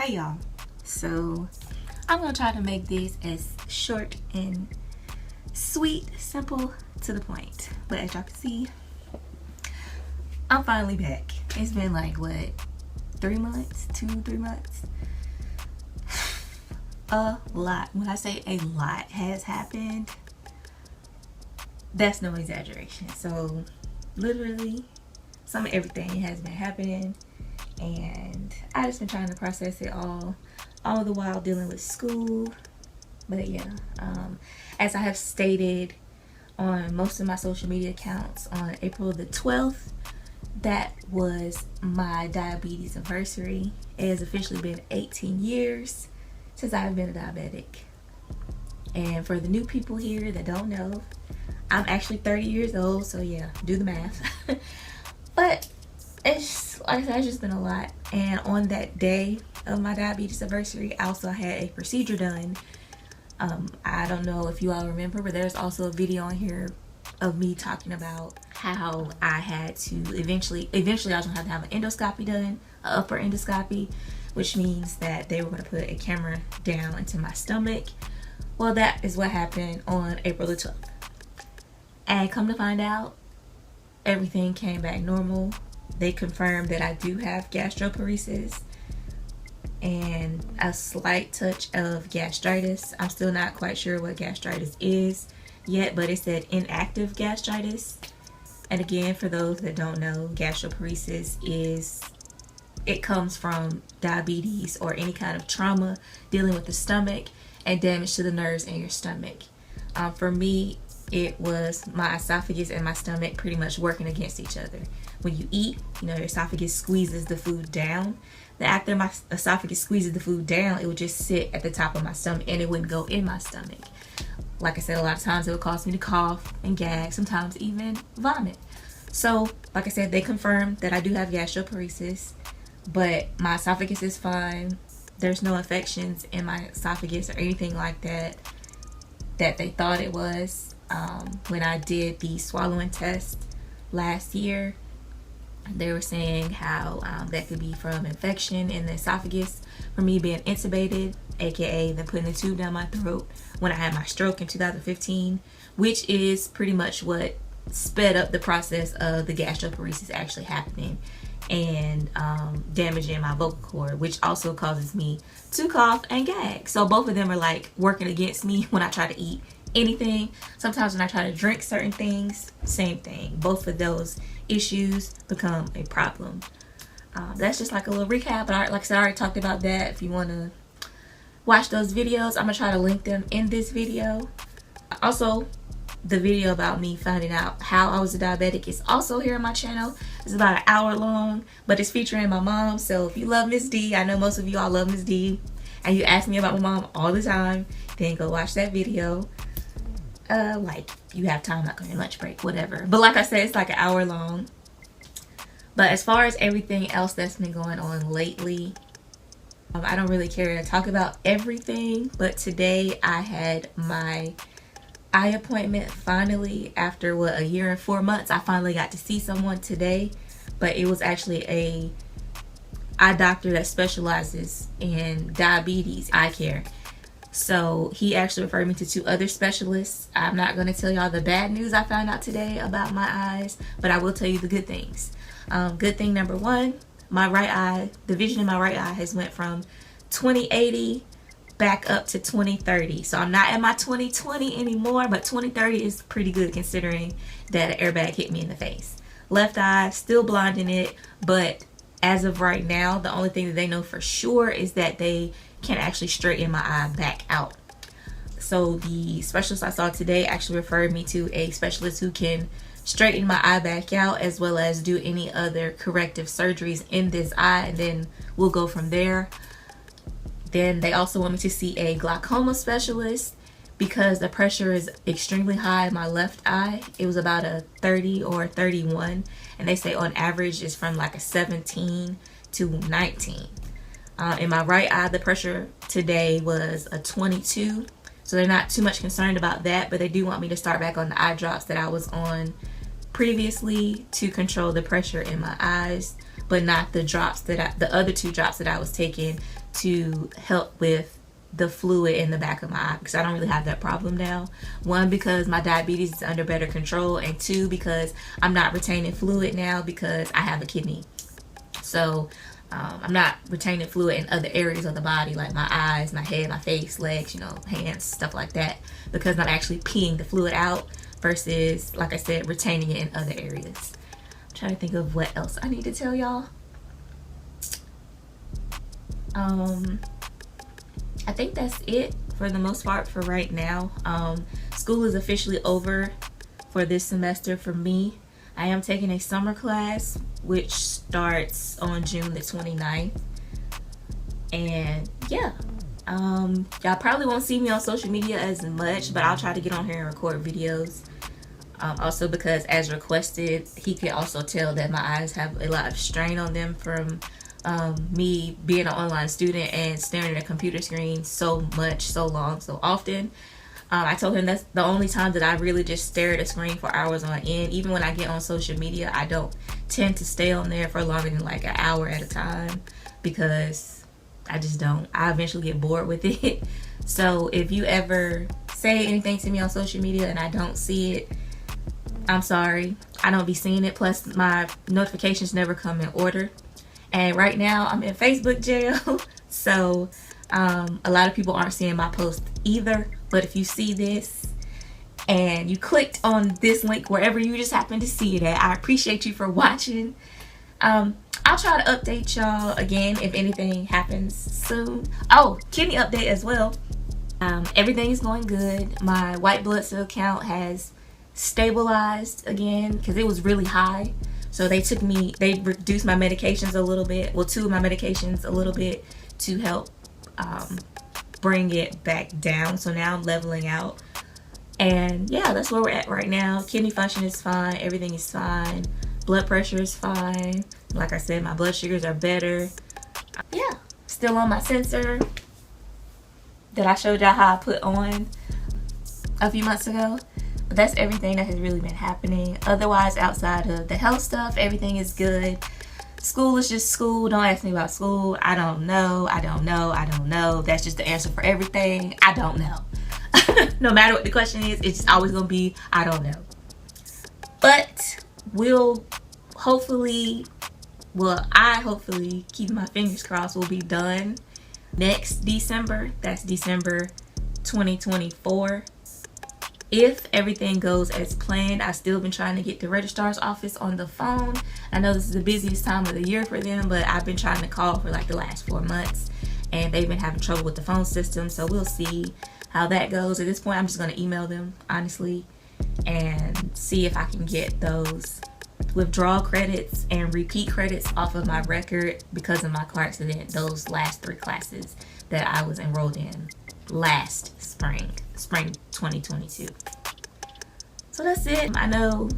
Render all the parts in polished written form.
Hey y'all, so I'm gonna try to make this as short and sweet, simple, to the point. But as y'all can see, I'm finally back. It's been like what, 3 months, 2-3 months. A lot. When I say a lot has happened, that's no exaggeration. So literally some of everything has been happening, and I just been trying to process it all the while dealing with school. But yeah, as I have stated on most of my social media accounts, on April the 12th, that was my diabetes anniversary. It has officially been 18 years since I've been a diabetic. And for the new people here that don't know, I'm actually 30 years old, so yeah, do the math. But it's, like I said, it's just been a lot. And on that day of my diabetes anniversary, I also had a procedure done. I don't know if you all remember, but there's also a video on here of me talking about how I had to eventually I was gonna have to have an endoscopy done, an upper endoscopy, which means that they were gonna put a camera down into my stomach. Well, that is what happened on April the 12th. And come to find out, everything came back normal. They confirmed that I do have gastroparesis and a slight touch of gastritis. I'm still not quite sure what gastritis is yet, but it said inactive gastritis. And again, for those that don't know, gastroparesis it comes from diabetes or any kind of trauma dealing with the stomach and damage to the nerves in your stomach. For me, it was my esophagus and my stomach pretty much working against each other. When you eat, your esophagus squeezes the food down. Then after my esophagus squeezes the food down, it would just sit at the top of my stomach and it wouldn't go in my stomach. Like I said, a lot of times it would cause me to cough and gag, sometimes even vomit. So, like I said, they confirmed that I do have gastroparesis, but my esophagus is fine. There's no infections in my esophagus or anything like that they thought it was. When I did the swallowing test last year, they were saying how that could be from infection in the esophagus, from me being intubated, aka them putting the tube down my throat when I had my stroke in 2015, which is pretty much what sped up the process of the gastroparesis actually happening and damaging my vocal cord, which also causes me to cough and gag. So both of them are like working against me when I try to eat anything. Sometimes when I try to drink certain things, same thing. Both of those issues become a problem. That's just like a little recap, but like I said, I already talked about that. If you want to watch those videos, I'm gonna try to link them in this video. Also, the video about me finding out how I was a diabetic is also here on my channel. It's about an hour long, but it's featuring my mom. So if you love Miss D, I know most of you all love Miss D, and you ask me about my mom all the time, then go watch that video. Like you have time, like on your lunch break, whatever. But like I said, it's like an hour long. But as far as everything else that's been going on lately, I don't really care to talk about everything, but today I had my eye appointment finally. After what, a year and 4 months, I finally got to see someone today. But it was actually a eye doctor that specializes in diabetes eye care. So he actually referred me to 2 other specialists. I'm not going to tell y'all the bad news I found out today about my eyes, but I will tell you the good things. Good thing number 1, my right eye, the vision in my right eye has went from 20/80 back up to 20/30. So I'm not at my 20/20 anymore, but 20/30 is pretty good considering that an airbag hit me in the face. Left eye, still blind in it, but as of right now, the only thing that they know for sure is that they can actually straighten my eye back out. So the specialist I saw today actually referred me to a specialist who can straighten my eye back out, as well as do any other corrective surgeries in this eye, and then we'll go from there. Then they also want me to see a glaucoma specialist because the pressure is extremely high in my left eye. It was about a 30 or 31, and they say on average it's from like a 17 to 19. In my right eye, the pressure today was a 22, so they're not too much concerned about that, but they do want me to start back on the eye drops that I was on previously to control the pressure in my eyes, but not the drops that the other 2 drops that I was taking to help with the fluid in the back of my eye, because I don't really have that problem now. One, because my diabetes is under better control, and two, because I'm not retaining fluid now because I have a kidney. So I'm not retaining fluid in other areas of the body, like my eyes, my head, my face, legs, hands, stuff like that, because I'm actually peeing the fluid out versus, like I said, retaining it in other areas. I'm trying to think of what else I need to tell y'all. I think that's it for the most part for right now. School is officially over for this semester for me. I am taking a summer class, which starts on June the 29th. And yeah, y'all probably won't see me on social media as much, but I'll try to get on here and record videos. Also because, as requested, he can also tell that my eyes have a lot of strain on them from me being an online student and staring at a computer screen so much, so long, so often. I told him that's the only time that I really just stare at a screen for hours on end. Even when I get on social media, I don't tend to stay on there for longer than like an hour at a time, because I just don't. I eventually get bored with it. So if you ever say anything to me on social media and I don't see it, I'm sorry. I don't be seeing it. Plus, my notifications never come in order. And right now, I'm in Facebook jail. So a lot of people aren't seeing my post either. But if you see this and you clicked on this link wherever you just happen to see it at, I appreciate you for watching. I'll try to update y'all again if anything happens soon. Oh, kidney update as well. Everything is going good. My white blood cell count has stabilized again because it was really high. So they reduced my medications a little bit. Well, two of my medications a little bit to help bring it back down. So now I'm leveling out. And yeah, that's where we're at right now. Kidney function is fine. Everything is fine. Blood pressure is fine. Like I said, my blood sugars are better. Yeah, still on my sensor that I showed y'all how I put on a few months ago. But that's everything that has really been happening. Otherwise, outside of the health stuff, everything is good. School is just school. Don't ask me about school. I don't know. I don't know. I don't know. That's just the answer for everything. I don't know. No matter what the question is, it's just always going to be, I don't know. But we'll hopefully, I hopefully, keeping my fingers crossed, will be done next December. That's December 2024. If everything goes as planned. I've still been trying to get the registrar's office on the phone. I know this is the busiest time of the year for them, but I've been trying to call for like the last 4 months and they've been having trouble with the phone system. So we'll see how that goes. At this point, I'm just going to email them, honestly, and see if I can get those withdrawal credits and repeat credits off of my record because of my car accident, those last 3 classes that I was enrolled in last spring 2022. So that's it. I know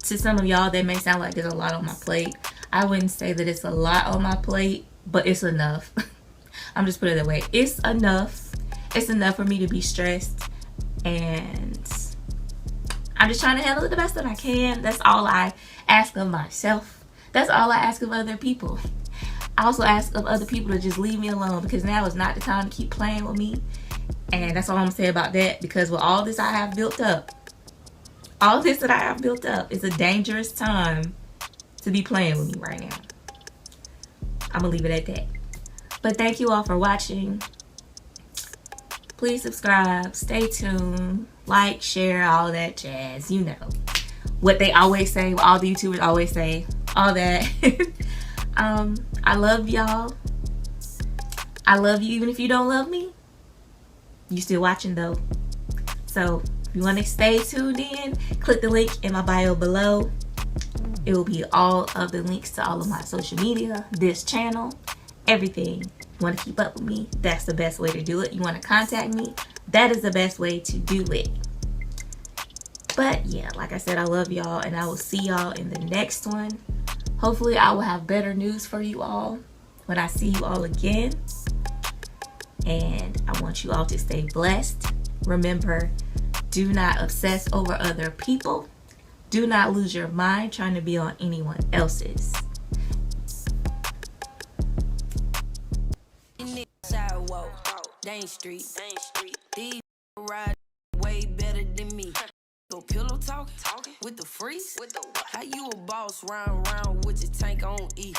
to some of y'all that may sound like there's a lot on my plate. I wouldn't say that it's a lot on my plate, but it's enough. I'm just putting it that way. It's enough. It's enough for me to be stressed, and I'm just trying to handle it the best that I can. That's all I ask of myself. That's all I ask of other people. I also ask of other people to just leave me alone, because now is not the time to keep playing with me. And that's all I'm going to say about that, because with all this I have built up, all this that I have built up, is a dangerous time to be playing with me right now. I'm going to leave it at that. But thank you all for watching. Please subscribe, stay tuned, like, share, all that jazz. You know what they always say, what all the YouTubers always say, all that. I love y'all. I love you even if you don't love me. You still watching though. So if you want to stay tuned in, click the link in my bio below. It will be all of the links to all of my social media, this channel, everything. You want to keep up with me? That's the best way to do it. You want to contact me? That is the best way to do it. But yeah, like I said, I love y'all, and I will see y'all in the next one. Hopefully I will have better news for you all when I see you all again. And I want you all to stay blessed. Remember, do not obsess over other people. Do not lose your mind trying to be on anyone else's. Main Street. These ride way better than me. Go pillow talking with the freeze. How you a boss round with your tank on E?